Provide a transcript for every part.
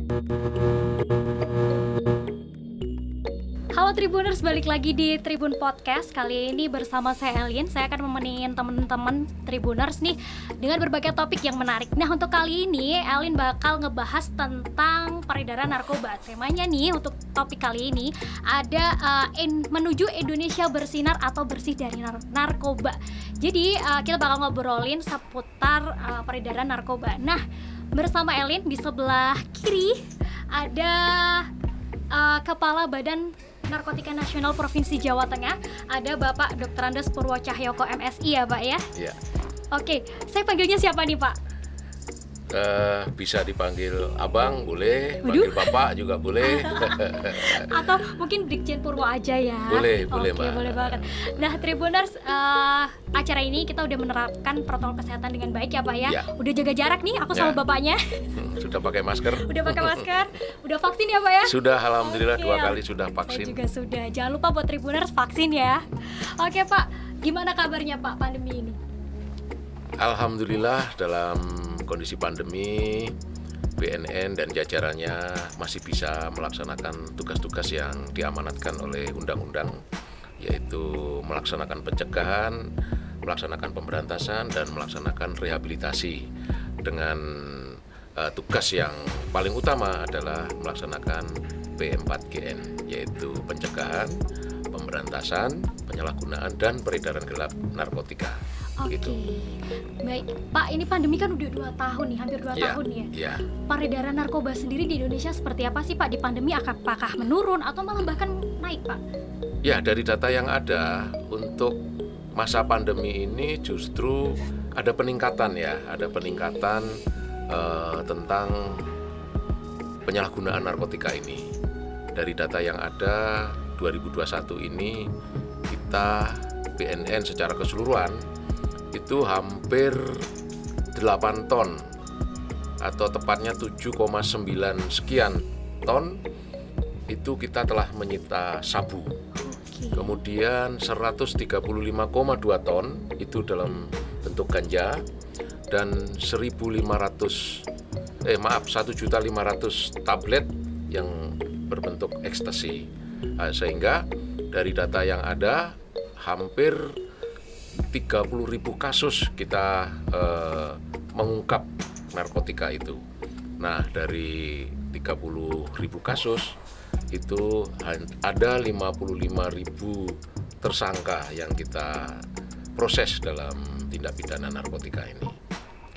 Halo Tribuners, balik lagi di Tribun Podcast. Kali ini bersama saya Elin. Saya akan menemani teman-teman Tribuners nih dengan berbagai topik yang menarik. Nah, untuk kali ini Elin bakal ngebahas tentang peredaran narkoba. Temanya nih untuk topik kali ini ada menuju Indonesia bersinar atau bersih dari narkoba. Jadi kita bakal ngobrolin seputar peredaran narkoba. Nah, bersama Elin di sebelah kiri ada Kepala Badan Narkotika Nasional Provinsi Jawa Tengah, ada Bapak Dr. Andes Purwo Cahyoko MSI ya Pak ya? Iya. Oke, saya panggilnya siapa nih Pak? Bisa dipanggil Abang boleh, panggil Bapak juga boleh. Atau mungkin Brigjen Purwo aja ya? Boleh Oke, Mbak. boleh banget. Nah Tribuners, acara ini kita udah menerapkan protokol kesehatan dengan baik ya Pak ya? Ya. Udah jaga jarak nih aku sama Bapaknya. Sudah pakai masker? Udah pakai masker, udah vaksin ya Pak ya? Sudah, alhamdulillah Oke, 2 kali sudah Saya vaksin. juga sudah. Jangan lupa buat Tribuners vaksin ya. Oke Pak, gimana kabarnya Pak pandemi ini? Alhamdulillah dalam kondisi pandemi BNN dan jajarannya masih bisa melaksanakan tugas-tugas yang diamanatkan oleh undang-undang, yaitu melaksanakan pencegahan, melaksanakan pemberantasan, dan melaksanakan rehabilitasi dengan tugas yang paling utama adalah melaksanakan P4GN, yaitu pencegahan, pemberantasan, penyalahgunaan, dan peredaran gelap narkotika. Oke, Gitu. baik Pak, ini pandemi kan udah 2 tahun nih, hampir 2 tahun ya. Iya. Peredaran narkoba sendiri di Indonesia seperti apa sih Pak di pandemi? Apakah menurun atau malah bahkan naik Pak? Ya, dari data yang ada untuk masa pandemi ini justru ada peningkatan ya, ada peningkatan tentang penyalahgunaan narkotika ini. Dari data yang ada 2021 ini kita BNN secara keseluruhan itu hampir 8 ton atau tepatnya 7,9 sekian ton itu kita telah menyita sabu. Oke. Kemudian 135,2 ton itu dalam bentuk ganja dan 1.500 tablet yang berbentuk ekstasi. Sehingga dari data yang ada hampir 30.000 kasus kita mengungkap narkotika itu. Nah, dari 30.000 kasus itu ada 55.000 tersangka yang kita proses dalam tindak pidana narkotika ini.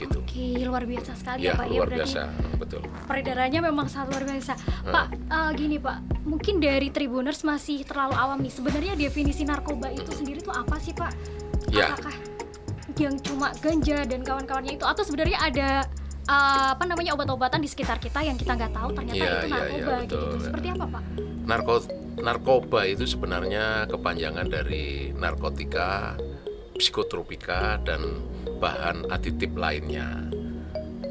Gitu. Oke, luar biasa sekali Ya, ya Pak luar ya. biasa, betul. Peredarannya memang sangat luar biasa. Pak, gini Pak, mungkin dari Tribuners masih terlalu awam nih. Sebenarnya definisi narkoba itu sendiri tuh apa sih Pak? Ya. Apakah yang cuma ganja dan kawan-kawannya itu, atau sebenarnya ada obat-obatan di sekitar kita yang kita nggak tahu ternyata Ya, itu narkoba betul. gitu. Seperti apa Pak? Narkoba itu sebenarnya kepanjangan dari narkotika, psikotropika, dan bahan aditif lainnya.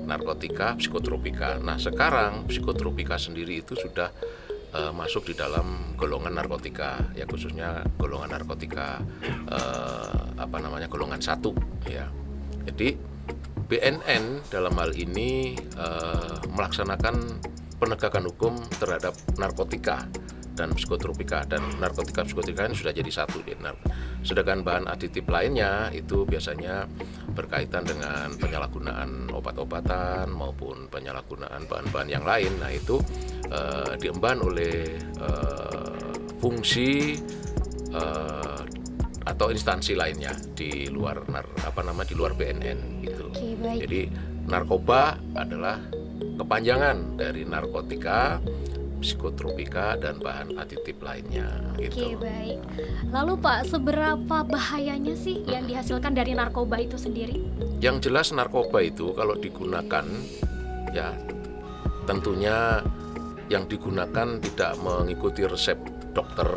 Narkotika, psikotropika. Nah, sekarang psikotropika sendiri itu sudah masuk di dalam golongan narkotika, ya khususnya golongan narkotika golongan 1 ya. Jadi BNN dalam hal ini melaksanakan penegakan hukum terhadap narkotika dan psikotropika, dan narkotika psikotika ini sudah jadi satu. Sedangkan bahan aditif lainnya itu biasanya berkaitan dengan penyalahgunaan obat-obatan maupun penyalahgunaan bahan-bahan yang lain. Nah, itu diemban oleh fungsi atau instansi lainnya di luar di luar BNN gitu. Oke, baik. Jadi narkoba adalah kepanjangan dari narkotika, psikotropika, dan bahan aditif lainnya gitu. Oke, baik. Lalu Pak, seberapa bahayanya sih yang dihasilkan dari narkoba itu sendiri? Yang jelas narkoba itu kalau digunakan ya tentunya yang digunakan tidak mengikuti resep dokter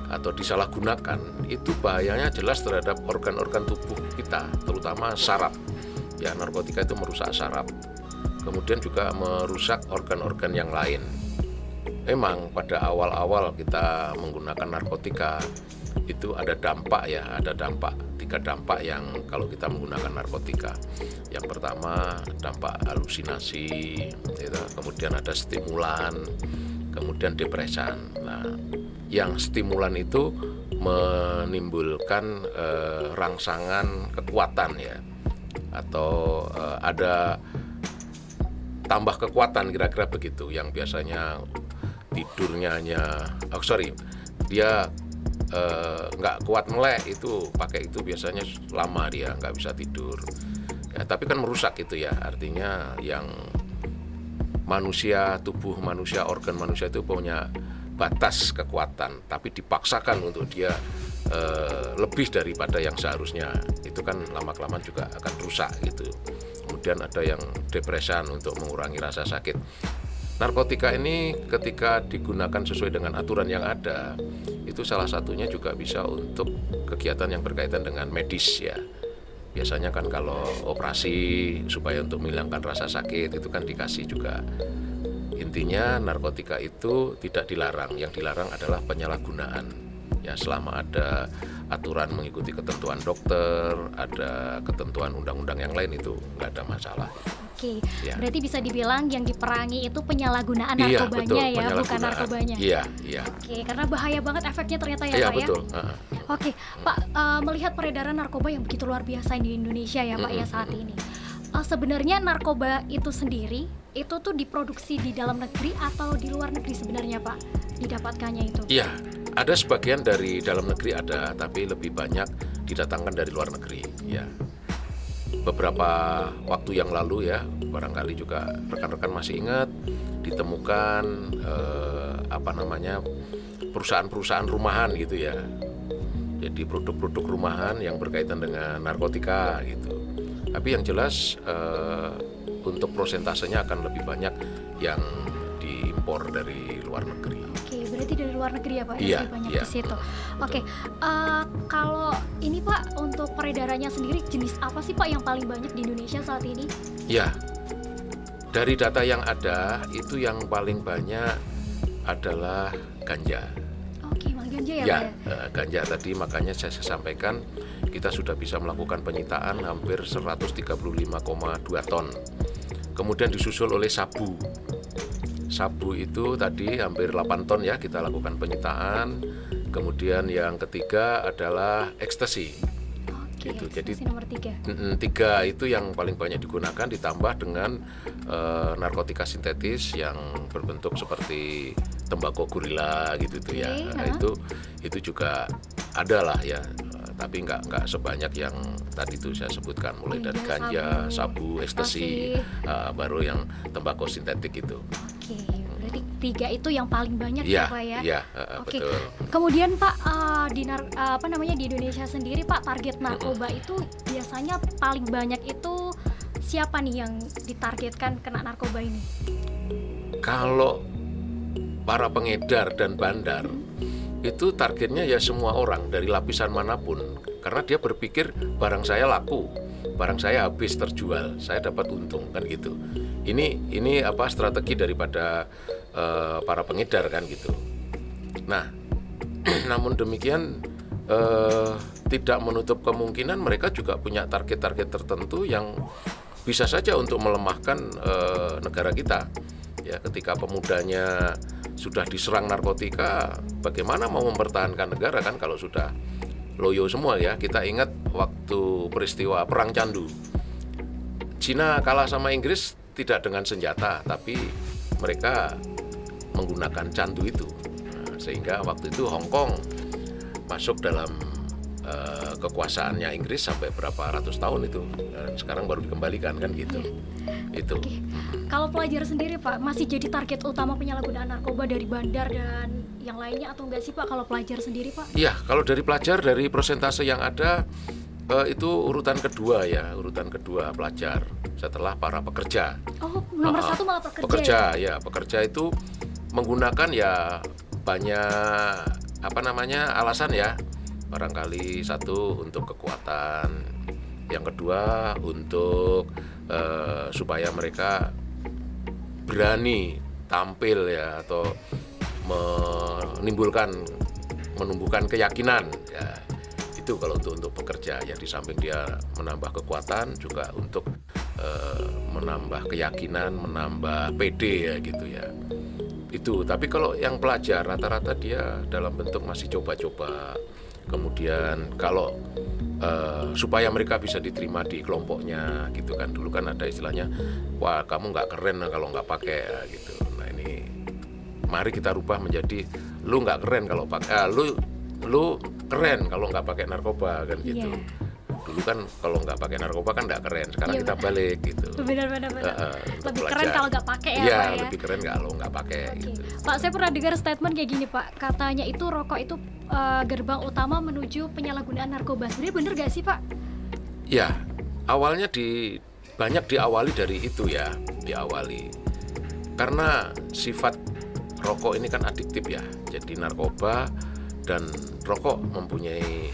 atau disalahgunakan, itu bahayanya jelas terhadap organ-organ tubuh kita, terutama saraf. Ya, narkotika itu merusak saraf, kemudian juga merusak organ-organ yang lain. Memang pada awal-awal kita menggunakan narkotika itu ada dampak ya, ada tiga dampak yang kalau kita menggunakan narkotika. Yang pertama dampak halusinasi, gitu. Kemudian ada stimulan, kemudian depresan. Nah, yang stimulan itu menimbulkan rangsangan kekuatan ya, atau ada tambah kekuatan kira-kira begitu. Yang biasanya tidurnya hanya, dia nggak kuat melek, itu pakai itu biasanya lama dia nggak bisa tidur ya, tapi kan merusak itu ya, artinya yang tubuh manusia, organ manusia itu punya batas kekuatan, tapi dipaksakan untuk dia lebih daripada yang seharusnya, itu kan lama-kelamaan juga akan rusak gitu. Kemudian ada yang depresan untuk mengurangi rasa sakit. Narkotika ini ketika digunakan sesuai dengan aturan yang ada, itu salah satunya juga bisa untuk kegiatan yang berkaitan dengan medis ya. Biasanya kan kalau operasi supaya untuk menghilangkan rasa sakit itu kan dikasih juga. Intinya narkotika itu tidak dilarang, yang dilarang adalah penyalahgunaan. Ya, selama ada aturan mengikuti ketentuan dokter, ada ketentuan undang-undang yang lain, itu nggak ada masalah. Oke, ya. Berarti bisa dibilang yang diperangi itu penyalahgunaan narkobanya, betul, ya, bukan narkobanya. Iya. Oke, karena bahaya banget efeknya ternyata ya, Iya, Pak betul. ya. Oke, Pak, melihat peredaran narkoba yang begitu luar biasa di Indonesia ya, Pak ya saat ini. Sebenarnya narkoba itu sendiri itu tuh diproduksi di dalam negeri atau di luar negeri sebenarnya, Pak? Didapatkannya itu? Iya, ada sebagian dari dalam negeri ada, tapi lebih banyak didatangkan dari luar negeri. Ya, beberapa waktu yang lalu ya, barangkali juga rekan-rekan masih ingat, ditemukan perusahaan-perusahaan rumahan gitu ya. Jadi produk-produk rumahan yang berkaitan dengan narkotika gitu. Tapi yang jelas untuk prosentasenya akan lebih banyak yang diimpor dari luar negeri. Oke, berarti dari luar negeri ya, Pak? Iya, lebih banyak iya. di situ. Oke, kalau ini Pak, untuk peredarannya sendiri jenis apa sih Pak yang paling banyak di Indonesia saat ini? Ya, dari data yang ada itu yang paling banyak adalah ganja. Oke, malah ganja ya, Ya, Pak ya? ganja tadi makanya saya sampaikan kita sudah bisa melakukan penyitaan hampir 135,2 ton. Kemudian disusul oleh sabu. Sabu itu tadi hampir 8 ton ya kita lakukan penyitaan. Kemudian yang ketiga adalah ekstasi. Oke, Gitu. Jadi nomor 3. 3 itu yang paling banyak digunakan, ditambah dengan narkotika sintetis yang berbentuk seperti tembakau gorila gitu tuh ya. Nah, itu juga ada lah ya. Tapi nggak sebanyak yang tadi itu saya sebutkan, mulai dari ganja, sabu, ekstasi, baru yang tembakau sintetik itu. Oke, berarti 3 itu yang paling banyak ya Pak ya? Iya, Oke. betul. Kemudian Pak, di Indonesia sendiri Pak, target narkoba itu biasanya paling banyak itu siapa nih yang ditargetkan kena narkoba ini? Kalau para pengedar dan bandar itu targetnya ya semua orang dari lapisan manapun, karena dia berpikir barang saya laku, barang saya habis terjual, saya dapat untung kan gitu. Ini strategi daripada para pengedar kan gitu. Nah, namun demikian tidak menutup kemungkinan mereka juga punya target-target tertentu yang bisa saja untuk melemahkan negara kita. Ya, ketika pemudanya sudah diserang narkotika, bagaimana mau mempertahankan negara kan kalau sudah loyo semua ya. Kita ingat waktu peristiwa Perang Candu. Cina kalah sama Inggris tidak dengan senjata, tapi mereka menggunakan candu itu. Nah, sehingga waktu itu Hong Kong masuk dalam kekuasaannya Inggris sampai berapa ratus tahun itu. Dan sekarang baru dikembalikan kan gitu. Itu. Oke. Kalau pelajar sendiri Pak, masih jadi target utama penyalahgunaan narkoba dari bandar dan yang lainnya atau enggak sih Pak kalau pelajar sendiri Pak? Iya, kalau dari pelajar, dari persentase yang ada itu urutan kedua ya, urutan kedua pelajar setelah para pekerja. Oh, nomor 1 malah pekerja. Pekerja ya, pekerja itu menggunakan ya banyak alasan ya. Barangkali satu untuk kekuatan, yang kedua untuk supaya mereka berani tampil ya, atau menimbulkan menumbuhkan keyakinan ya. Itu kalau untuk pekerja ya, di samping dia menambah kekuatan juga untuk menambah keyakinan, menambah PD ya gitu ya. Itu. Tapi kalau yang pelajar rata-rata dia dalam bentuk masih coba-coba. Kemudian kalau supaya mereka bisa diterima di kelompoknya gitu kan, dulu kan ada istilahnya, wah kamu nggak keren kalau nggak pakai ya, gitu. Nah ini mari kita rubah menjadi lu nggak keren kalau pakai, lu keren kalau nggak pakai narkoba kan gitu. Dulu kan kalau nggak pakai narkoba kan nggak keren, sekarang kita balik gitu. Benar. Lebih pelajar. Keren kalau nggak pakai ya, Iya, Pak ya. lebih keren kalau nggak pakai. Gitu. Pak, saya pernah dengar statement kayak gini Pak, katanya itu rokok itu gerbang utama menuju penyalahgunaan narkoba. Sebenarnya benar nggak sih Pak? Ya, awalnya banyak diawali dari itu ya, karena sifat rokok ini kan adiktif ya. Jadi narkoba dan rokok mempunyai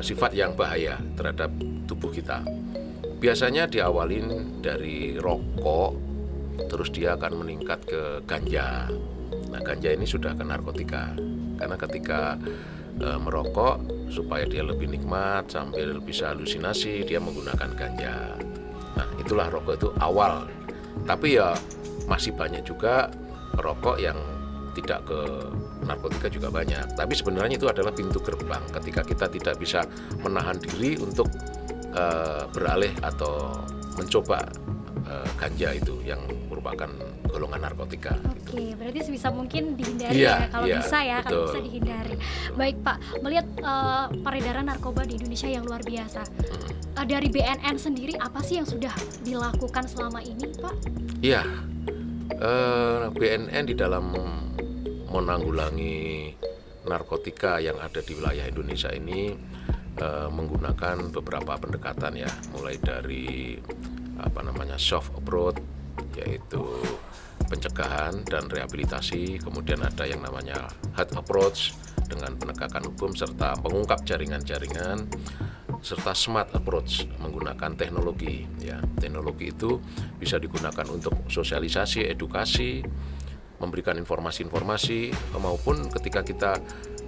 sifat yang bahaya terhadap tubuh kita. Biasanya diawalin dari rokok, terus dia akan meningkat ke ganja. Nah, ganja ini sudah ke narkotika. Karena ketika merokok, supaya dia lebih nikmat sambil bisa halusinasi, dia menggunakan ganja. Nah, itulah rokok itu awal. Tapi ya masih banyak juga rokok yang tidak ke narkotika juga banyak. Tapi sebenarnya itu adalah pintu gerbang ketika kita tidak bisa menahan diri untuk beralih atau mencoba ganja itu yang merupakan golongan narkotika. Oke, berarti sebisa mungkin dihindari kalau bisa ya, betul. kalau bisa dihindari. Baik Pak, melihat peredaran narkoba di Indonesia yang luar biasa, dari BNN sendiri apa sih yang sudah dilakukan selama ini Pak? Iya, BNN di dalam menanggulangi narkotika yang ada di wilayah Indonesia ini menggunakan beberapa pendekatan ya, mulai dari soft approach, yaitu pencegahan dan rehabilitasi, kemudian ada yang namanya hard approach dengan penegakan hukum serta mengungkap jaringan-jaringan, serta smart approach menggunakan teknologi ya. Teknologi itu bisa digunakan untuk sosialisasi, edukasi, memberikan informasi-informasi, maupun ketika kita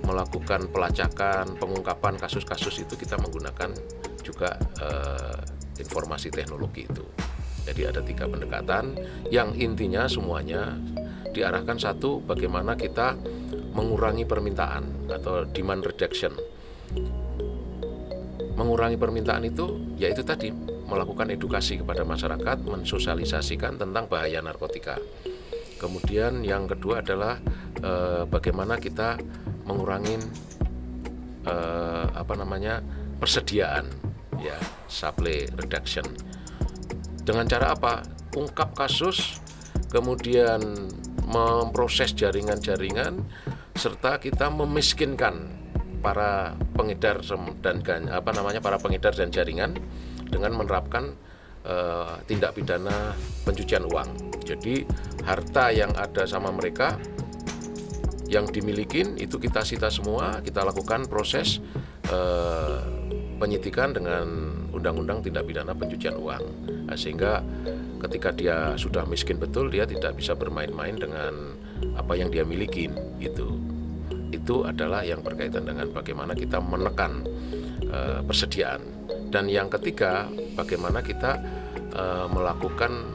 melakukan pelacakan, pengungkapan kasus-kasus itu kita menggunakan juga informasi teknologi itu. Jadi ada 3 pendekatan yang intinya semuanya diarahkan satu, bagaimana kita mengurangi permintaan atau demand reduction. Mengurangi permintaan itu yaitu tadi melakukan edukasi kepada masyarakat, mensosialisasikan tentang bahaya narkotika. Kemudian yang kedua adalah bagaimana kita mengurangi persediaan ya, supply reduction. Dengan cara apa? Ungkap kasus, kemudian memproses jaringan-jaringan, serta kita memiskinkan para pengedar dan para pengedar dan jaringan dengan menerapkan tindak pidana pencucian uang. Jadi harta yang ada sama mereka yang dimiliki itu kita sita semua, kita lakukan proses penyidikan dengan undang-undang tindak pidana pencucian uang. Nah, sehingga ketika dia sudah miskin betul, dia tidak bisa bermain-main dengan apa yang dia miliki gitu. Itu adalah yang berkaitan dengan bagaimana kita menekan persediaan. Dan yang ketiga, bagaimana kita melakukan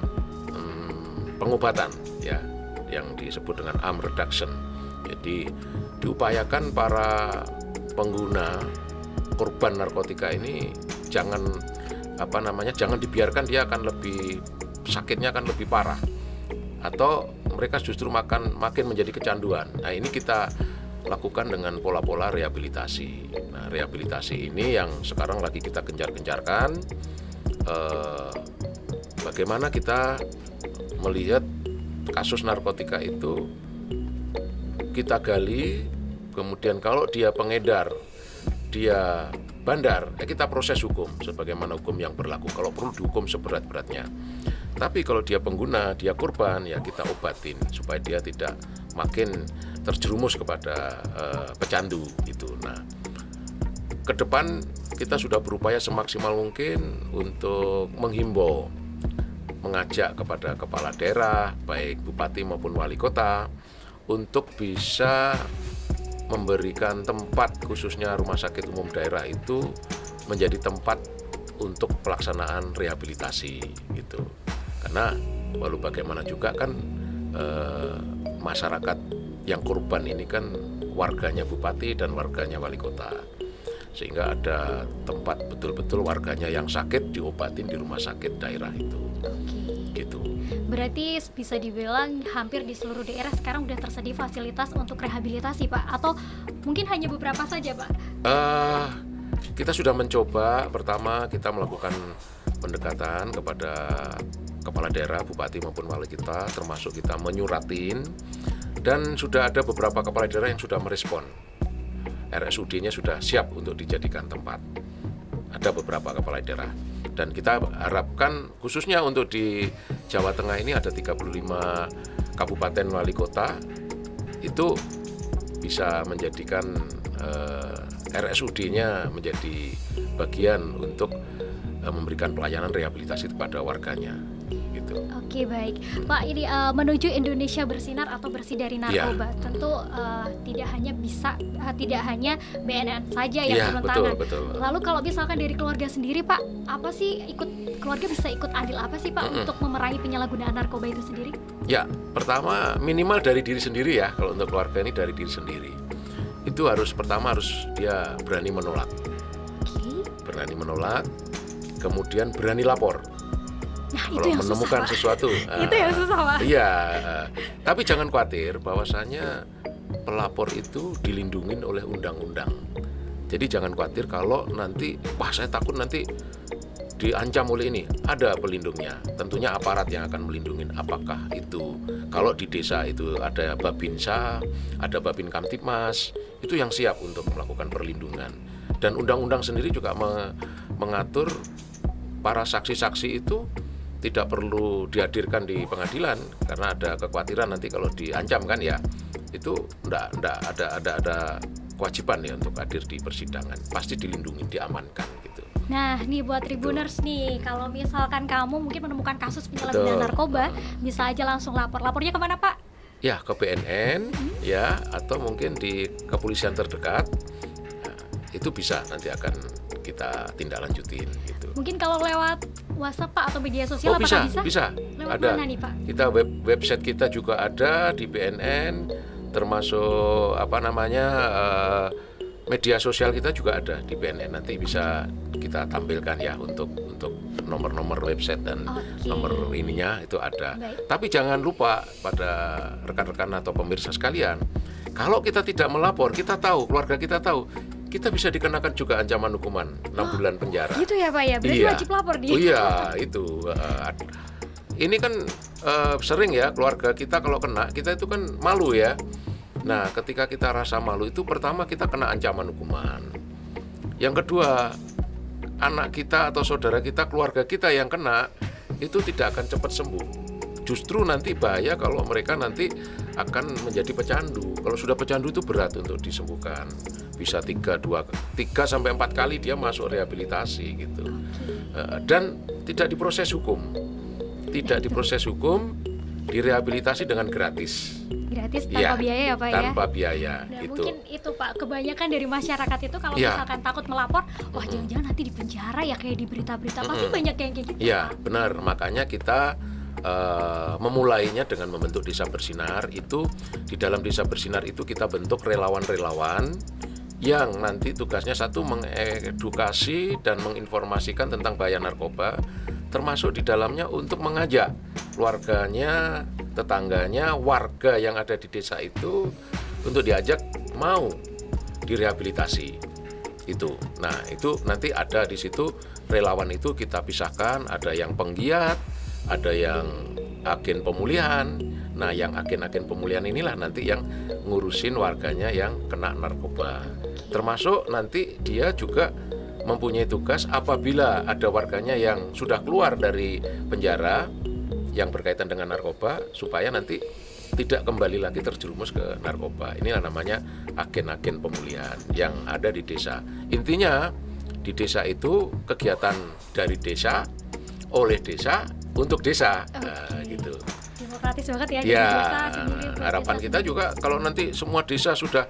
pengobatan ya, yang disebut dengan harm reduction. Jadi diupayakan para pengguna korban narkotika ini jangan dibiarkan dia akan lebih sakitnya akan lebih parah, atau mereka justru makin menjadi kecanduan. Nah, ini kita lakukan dengan pola-pola rehabilitasi. Nah, rehabilitasi ini yang sekarang lagi kita gencar-gencarkan. Bagaimana kita melihat kasus narkotika itu kita gali, kemudian kalau dia pengedar, dia bandar, kita proses hukum sebagaimana hukum yang berlaku, kalau perlu dihukum seberat-beratnya. Tapi kalau dia pengguna, dia korban, ya kita obatin supaya dia tidak makin terjerumus kepada pecandu itu. Nah, ke depan kita sudah berupaya semaksimal mungkin untuk menghimbau, mengajak kepada kepala daerah, baik bupati maupun wali kota, untuk bisa memberikan tempat khususnya rumah sakit umum daerah itu menjadi tempat untuk pelaksanaan rehabilitasi gitu. Karena walau bagaimana juga kan masyarakat yang korban ini kan warganya bupati dan warganya wali kota, sehingga ada tempat betul-betul warganya yang sakit diobatin di rumah sakit daerah itu. Gitu. Berarti bisa dibilang hampir di seluruh daerah sekarang udah tersedia fasilitas untuk rehabilitasi, Pak, atau mungkin hanya beberapa saja, Pak? Kita sudah mencoba. Pertama kita melakukan pendekatan kepada kepala daerah, bupati maupun wali kota, termasuk kita menyuratin, dan sudah ada beberapa kepala daerah yang sudah merespon. RSUD-nya sudah siap untuk dijadikan tempat. Ada beberapa kepala daerah. Dan kita harapkan khususnya untuk di Jawa Tengah ini ada 35 kabupaten wali kota itu bisa menjadikan RSUD-nya menjadi bagian untuk memberikan pelayanan rehabilitasi kepada warganya. Gitu. Oke, baik, Pak. Ini menuju Indonesia bersinar atau bersih dari narkoba, tentu tidak hanya BNN saja yang turun tangan. Betul. Lalu kalau misalkan dari keluarga sendiri, Pak, apa sih keluarga bisa ikut andil apa sih, Pak, untuk memerangi penyalahgunaan narkoba itu sendiri? Ya, pertama minimal dari diri sendiri ya. Kalau untuk keluarga ini dari diri sendiri. Itu pertama harus dia berani menolak. Berani menolak, kemudian berani lapor. Nah, kalau menemukan sesuatu itu yang susah, Pak. Iya, tapi jangan khawatir bahwasanya pelapor itu dilindungi oleh undang-undang. Jadi jangan khawatir kalau nanti saya takut nanti diancam oleh ini. Ada pelindungnya, tentunya aparat yang akan melindungi. Apakah itu kalau di desa itu ada Babinsa, ada Babin Kamtipmas, itu yang siap untuk melakukan perlindungan. Dan undang-undang sendiri juga mengatur para saksi-saksi itu tidak perlu dihadirkan di pengadilan karena ada kekhawatiran nanti kalau diancam kan ya, itu enggak ada kewajiban ya untuk hadir di persidangan, pasti dilindungi, diamankan gitu. Nah, nih buat Tribuners nih, kalau misalkan kamu mungkin menemukan kasus penyalahgunaan narkoba, bisa aja langsung lapor. Lapornya kemana, Pak? Ya, ke BNN ya, atau mungkin di kepolisian terdekat. Nah, itu bisa nanti akan kita tindak lanjutin gitu. Mungkin kalau lewat WhatsApp, Pak, atau media sosial apakah bisa? Bisa. Lewat ada. mana nih, Pak? Kita website kita juga ada di BNN, termasuk media sosial kita juga ada di BNN. Nanti bisa kita tampilkan ya untuk nomor-nomor website dan nomor ininya itu ada. Baik. Tapi jangan lupa pada rekan-rekan atau pemirsa sekalian, kalau kita tidak melapor, kita tahu, keluarga kita tahu, kita bisa dikenakan juga ancaman hukuman 6 bulan penjara. Gitu ya, Pak ya? Berarti wajib lapor dia. Oh iya, itu. Ini kan sering ya keluarga kita kalau kena, kita itu kan malu ya. Nah, ketika kita rasa malu itu pertama kita kena ancaman hukuman. Yang kedua, anak kita atau saudara kita, keluarga kita yang kena itu tidak akan cepat sembuh. Justru nanti bahaya kalau mereka nanti akan menjadi pecandu. Kalau sudah pecandu itu berat untuk disembuhkan. Bisa 3 sampai 4 kali dia masuk rehabilitasi gitu. Dan tidak diproses hukum. Tidak diproses hukum, direhabilitasi dengan gratis. Gratis tanpa biaya ya, Pak ya? Tanpa biaya. Nah, gitu. mungkin itu, Pak, kebanyakan dari masyarakat itu kalau misalkan takut melapor, wah jangan-jangan nanti di penjara ya kayak di berita-berita. Pasti banyak yang kayak gitu. Iya, benar. Makanya kita memulainya dengan membentuk Desa Bersinar. Itu di dalam Desa Bersinar itu kita bentuk relawan-relawan yang nanti tugasnya satu mengedukasi dan menginformasikan tentang bahaya narkoba, termasuk di dalamnya untuk mengajak keluarganya, tetangganya, warga yang ada di desa itu untuk diajak mau direhabilitasi itu. Nah, itu nanti ada di situ relawan itu kita pisahkan, ada yang penggiat, ada yang agen pemulihan. Nah, yang agen-agen pemulihan inilah nanti yang ngurusin warganya yang kena narkoba. Termasuk nanti dia juga mempunyai tugas apabila ada warganya yang sudah keluar dari penjara yang berkaitan dengan narkoba, supaya nanti tidak kembali lagi terjerumus ke narkoba. Inilah namanya agen-agen pemulihan yang ada di desa. Intinya di desa itu kegiatan dari desa, oleh desa, untuk desa. Nah, gitu. Demokratis banget ya. Ya, Desa, harapan desa kita juga kalau nanti semua desa sudah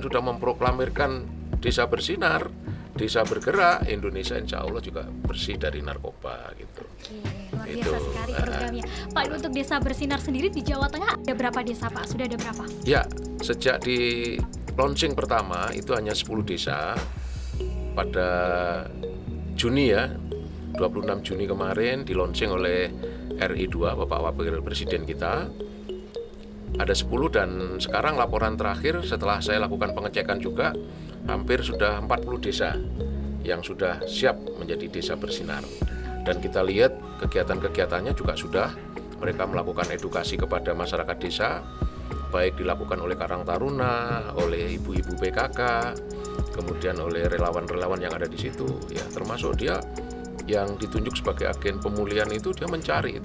sudah memproklamirkan desa bersinar, desa bergerak, Indonesia insya Allah juga bersih dari narkoba gitu. Oke, luar biasa sekali programnya. Pak, untuk desa bersinar sendiri di Jawa Tengah ada berapa desa, Pak? Sudah ada berapa? Ya, sejak di launching pertama itu hanya 10 desa pada Juni ya, 26 Juni kemarin di launching oleh RI2, Bapak Wakil Presiden kita. Ada 10 dan sekarang laporan terakhir setelah saya lakukan pengecekan juga hampir sudah 40 desa yang sudah siap menjadi desa bersinar. Dan kita lihat kegiatan-kegiatannya juga sudah mereka melakukan edukasi kepada masyarakat desa, baik dilakukan oleh Karang Taruna, oleh ibu-ibu PKK, kemudian oleh relawan-relawan yang ada di situ, ya termasuk dia yang ditunjuk sebagai agen pemulihan itu dia mencari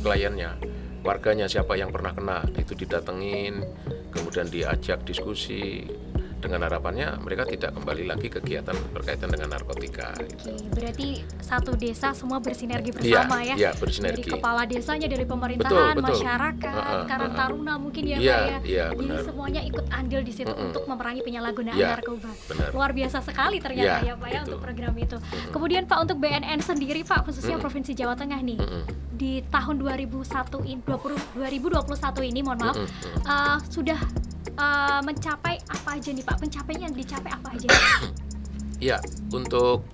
kliennya, warganya siapa yang pernah kena itu didatengin, kemudian diajak diskusi. Dengan harapannya mereka tidak kembali lagi kegiatan berkaitan dengan narkotika. Oke, berarti satu desa semua bersinergi bersama ya? Iya, bersinergi. Dari kepala desanya, dari pemerintahan, betul. masyarakat, Karang Taruna mungkin ya Pak ya? Iya, jadi benar. semuanya ikut andil di situ untuk memerangi penyalahgunaan narkoba. Benar. Luar biasa sekali ternyata ya Pak ya untuk program itu. Kemudian Pak, untuk BNN sendiri Pak, khususnya Provinsi Jawa Tengah nih, di tahun 2021 ini, mohon maaf, sudah mencapai apa aja nih Pak? Pencapaian yang dicapai apa aja? Ya, untuk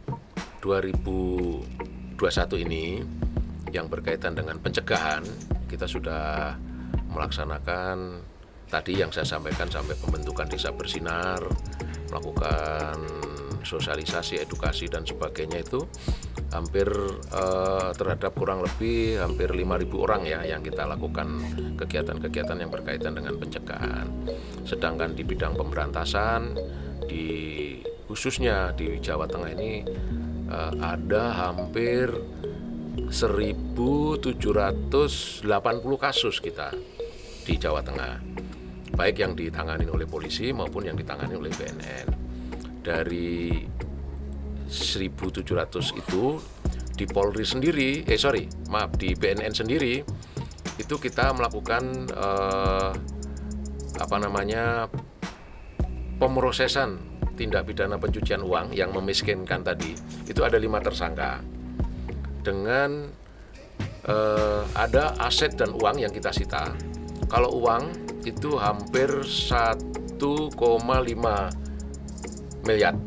2021 ini yang berkaitan dengan pencegahan, kita sudah melaksanakan tadi yang saya sampaikan sampai pembentukan desa bersinar, melakukan sosialisasi, edukasi dan sebagainya itu hampir terhadap kurang lebih hampir 5.000 orang ya yang kita lakukan kegiatan-kegiatan yang berkaitan dengan pencegahan. Sedangkan di bidang pemberantasan khususnya di Jawa Tengah ini ada hampir 1.780 kasus kita di Jawa Tengah, baik yang ditangani oleh polisi maupun yang ditangani oleh BNN. Dari 1.700 itu di Polri sendiri, di BNN sendiri itu kita melakukan pemrosesan tindak pidana pencucian uang yang memiskinkan tadi. Itu ada 5 tersangka dengan ada aset dan uang yang kita sita. Kalau uang itu hampir 1,5 miliar,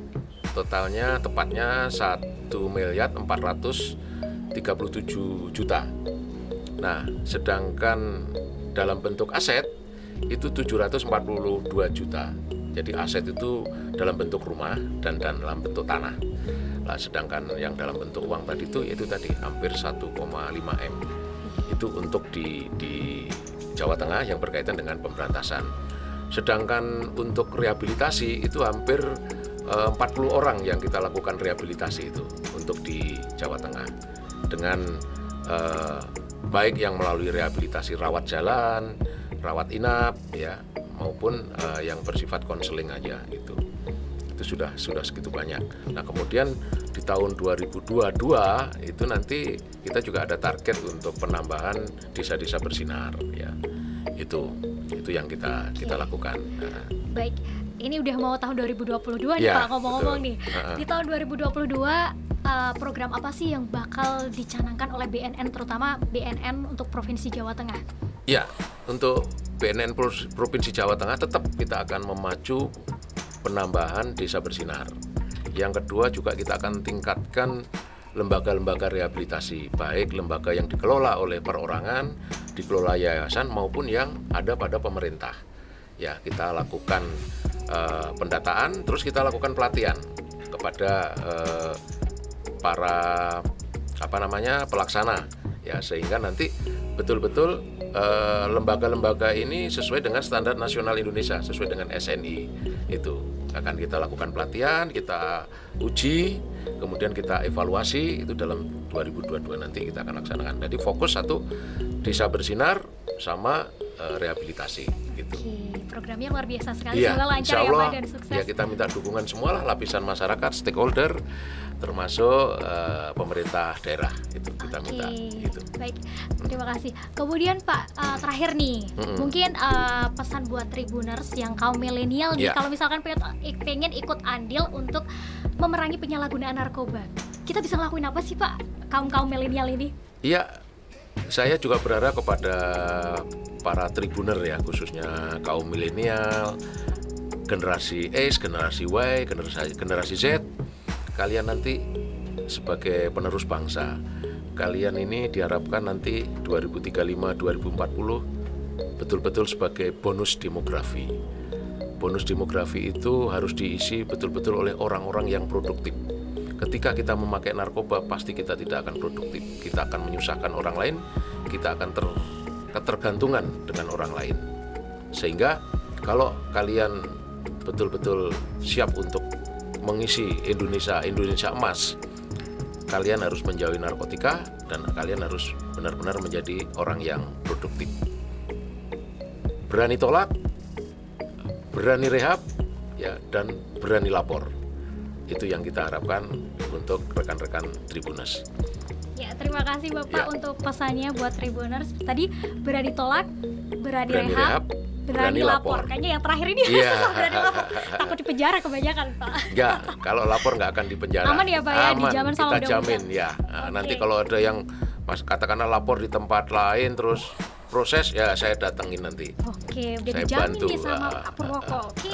totalnya tepatnya 1.437.000.000. Nah, sedangkan dalam bentuk aset itu 742 juta. Jadi aset itu dalam bentuk rumah dan dalam bentuk tanah. Nah, sedangkan yang dalam bentuk uang tadi itu tadi hampir 1,5 M. Itu untuk di Jawa Tengah yang berkaitan dengan pemberantasan. Sedangkan untuk rehabilitasi itu hampir 40 orang yang kita lakukan rehabilitasi itu untuk di Jawa Tengah dengan baik yang melalui rehabilitasi rawat jalan, rawat inap ya, maupun yang bersifat konseling aja itu sudah segitu banyak. Nah, kemudian di tahun 2022 itu nanti kita juga ada target untuk penambahan desa-desa bersinar ya. Itu yang kita lakukan. Nah. Baik, ini udah mau tahun 2022 nih ya, Pak, ngomong-ngomong nih. Di tahun 2022 program apa sih yang bakal dicanangkan oleh BNN, terutama BNN untuk Provinsi Jawa Tengah? Ya, untuk BNN Provinsi Jawa Tengah tetap kita akan memacu penambahan desa bersinar. Yang kedua juga kita akan tingkatkan lembaga-lembaga rehabilitasi, baik lembaga yang dikelola oleh perorangan, dikelola yayasan maupun yang ada pada pemerintah. Ya, kita lakukan pendataan, terus kita lakukan pelatihan kepada para pelaksana ya, sehingga nanti betul-betul lembaga-lembaga ini sesuai dengan standar nasional Indonesia, sesuai dengan SNI. Itu akan kita lakukan pelatihan, kita uji, kemudian kita evaluasi. Itu dalam 2022 nanti kita akan laksanakan. Jadi fokus satu, desa bersinar, sama rehabilitasi gitu. Oke, programnya luar biasa sekali. Iya, Semoga lancar insya ya Allah, Pak dan sukses. ya kita minta dukungan semua lah lapisan masyarakat, stakeholder, termasuk pemerintah daerah itu kita minta. Gitu. Baik, terima kasih. Kemudian Pak, terakhir nih, mungkin pesan buat Tribuners yang kaum milenial nih, Iya. kalau misalkan pengen ikut andil untuk memerangi penyalahgunaan narkoba, kita bisa ngelakuin apa sih Pak, kaum milenial ini? Iya, saya juga berharap kepada para tribuner ya, khususnya kaum milenial, generasi X, generasi Y, generasi Z. Kalian nanti sebagai penerus bangsa, kalian ini diharapkan nanti 2035-2040 betul-betul sebagai bonus demografi. Bonus demografi itu harus diisi betul-betul oleh orang-orang yang produktif. Ketika kita memakai narkoba, pasti kita tidak akan produktif. Kita akan menyusahkan orang lain, kita akan ketergantungan dengan orang lain. Sehingga kalau kalian betul-betul siap untuk mengisi Indonesia emas, kalian harus menjauhi narkotika dan kalian harus benar-benar menjadi orang yang produktif. Berani tolak, berani rehab, ya, dan berani lapor. Itu yang kita harapkan untuk rekan-rekan Tribuners. Ya, terima kasih Bapak Ya. untuk pesannya buat Tribuners. Tadi berani tolak, berani Berani rehab, rehab, berani berani lapor. lapor. Kayaknya yang terakhir ini Iya. susah, berani lapor. Takut di penjara kebanyakan Pak. Enggak, kalau lapor nggak akan di penjara. Aman ya, Pak, ya? Aman, Dijamin sama kita undang-undang. jamin ya. Nah, Oke. nanti kalau ada yang katakanlah lapor di tempat lain terus proses, ya saya datengin nanti. Oke, udah Saya dijamin bantu. nih sama Pak Purwoko. Oke.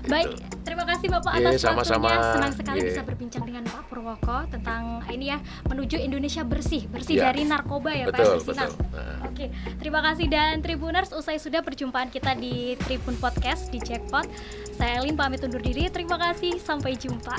Baik, Itu. terima kasih Bapak Iya, atas sama-sama. waktunya. Senang sekali Iya. bisa berbincang dengan Pak Purwoko tentang ini ya, menuju Indonesia bersih Iya. dari narkoba ya Pak, Betul, bersinar. betul. Nah. Oke, terima kasih dan Tribuners, usai sudah perjumpaan kita di Tribun Podcast di Jackpot. Saya Elin pamit undur diri. Terima kasih, sampai jumpa.